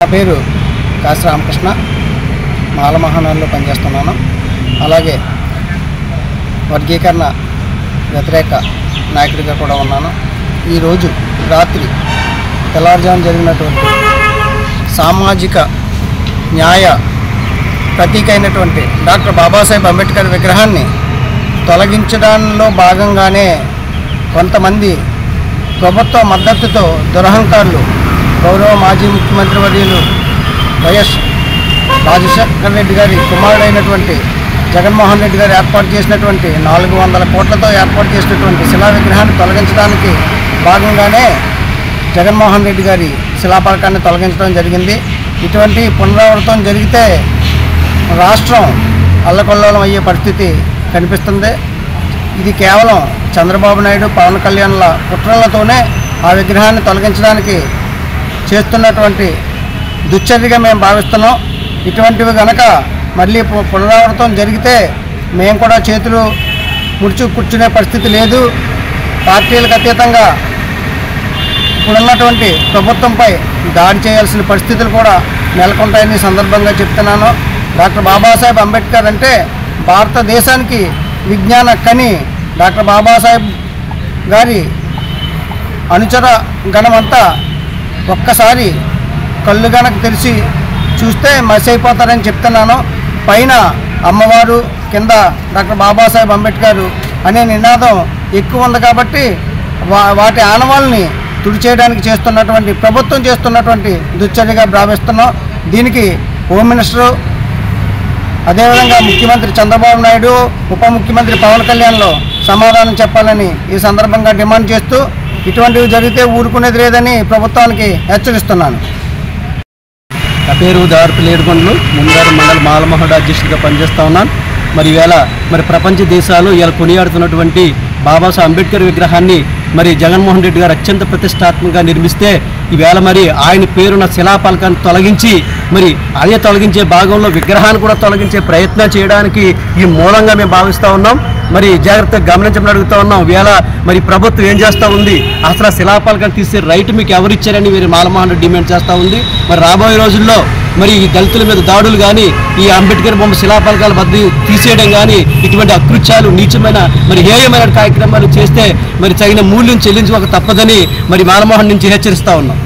నా పేరు కాశీ రామకృష్ణ, మాలమహానాడులో పనిచేస్తున్నాను. అలాగే వర్గీకరణ వ్యతిరేక నాయకుడిగా కూడా ఉన్నాను. ఈరోజు రాత్రి తెల్లవారుజామున జరిగినటువంటి సామాజిక న్యాయ ప్రతీక అయినటువంటి డాక్టర్ బాబాసాహెబ్ అంబేద్కర్ విగ్రహాన్ని తొలగించడంలో భాగంగానే కొంతమంది ప్రభుత్వ మద్దతుతో దురహంకారులు గౌరవ మాజీ ముఖ్యమంత్రి వర్యులు వైఎస్ రాజశేఖర రెడ్డి గారి కుమారుడైనటువంటి జగన్మోహన్ రెడ్డి గారు ఏర్పాటు చేసినటువంటి 400 కోట్లతో ఏర్పాటు చేసినటువంటి శిలా విగ్రహాన్ని తొలగించడానికి భాగంగానే జగన్మోహన్ రెడ్డి గారి శిలాఫలకాన్ని తొలగించడం జరిగింది. ఇటువంటి పునరావృతం జరిగితే రాష్ట్రం అల్లకల్లోలం అయ్యే పరిస్థితి కనిపిస్తుంది. ఇది కేవలం చంద్రబాబు నాయుడు, పవన్ కళ్యాణ్ల కుట్రలతోనే ఆ విగ్రహాన్ని తొలగించడానికి చేస్తున్నటువంటి దుశ్చర్యగా మేము భావిస్తున్నాం. ఇటువంటివి కనుక మళ్ళీ పునరావృతం జరిగితే మేము కూడా చేతులు ముడుచు కూర్చునే పరిస్థితి లేదు. పార్టీలకు అతీతంగా ఇప్పుడున్నటువంటి ప్రభుత్వంపై దాడి చేయాల్సిన పరిస్థితులు కూడా నెలకొంటాయని సందర్భంగా చెప్తున్నాను. డాక్టర్ బాబాసాహెబ్ అంబేద్కర్ అంటే భారతదేశానికి విజ్ఞాన కని. డాక్టర్ బాబాసాహెబ్ గారి అనుచర గణమంతా ఒక్కసారి కళ్ళు గనక తెరిచి చూస్తే మసి అయిపోతారని చెప్తున్నాను. పైన అమ్మవారు, కింద డాక్టర్ బాబాసాహెబ్ అంబేద్కర్ అనే నినాదం ఎక్కువ ఉంది కాబట్టి వాటి ఆనవాళ్ళని తుడిచేయడానికి చేస్తున్నటువంటి ప్రభుత్వం చేస్తున్నటువంటి దుశ్చర్యగా భావిస్తున్నాం. దీనికి హోమ్ మినిస్టరు, అదేవిధంగా ముఖ్యమంత్రి చంద్రబాబు నాయుడు, ఉప ముఖ్యమంత్రి పవన్ కళ్యాణ్లో సమాధానం చెప్పాలని ఈ సందర్భంగా డిమాండ్ చేస్తూ ఇటువంటివి జరిగితే ఊరుకునేది లేదని ప్రభుత్వానికి హెచ్చరిస్తున్నాను. నా పేరు దార్పల్లి ఏడుకొండలు, ముందారు మండల మాలమహానాడు అధ్యక్షుడిగా పనిచేస్తూ ఉన్నాను. మరి ఈవేళ ప్రపంచ దేశాలు ఇలా కొనియాడుతున్నటువంటి బాబాసాహెబ్ అంబేద్కర్ విగ్రహాన్ని జగన్మోహన్ రెడ్డి గారు అత్యంత ప్రతిష్టాత్మకంగా నిర్మిస్తే ఈవేళ ఆయన పేరున్న శిలాఫలకాన్ని తొలగించి అదే తొలగించే భాగంలో విగ్రహాన్ని కూడా తొలగించే ప్రయత్నం చేయడానికి ఈ మూలంగా మేము భావిస్తూ ఉన్నాం. జాగ్రత్తగా గమనించమని అడుగుతూ ఉన్నాం. ఈవేళ ప్రభుత్వం ఏం చేస్తూ ఉంది, అసలు శిలాఫలకాన్ని తీసే రైట్ మీకు ఎవరిచ్చారని మాలమహానాడు డిమాండ్ చేస్తూ ఉంది. రాబోయే రోజుల్లో ఈ దళితుల మీద దాడులు కానీ, ఈ అంబేద్కర్ బొమ్మ శిలాఫలకాలు తీసేయడం కానీ, ఇటువంటి అకృత్యాలు, నీచమైన హేయమైన కార్యక్రమాలు చేస్తే తగిన మూల్యం చెల్లించుకోక తప్పదని మాలమోహన్ నుంచి హెచ్చరిస్తూ ఉన్నాం.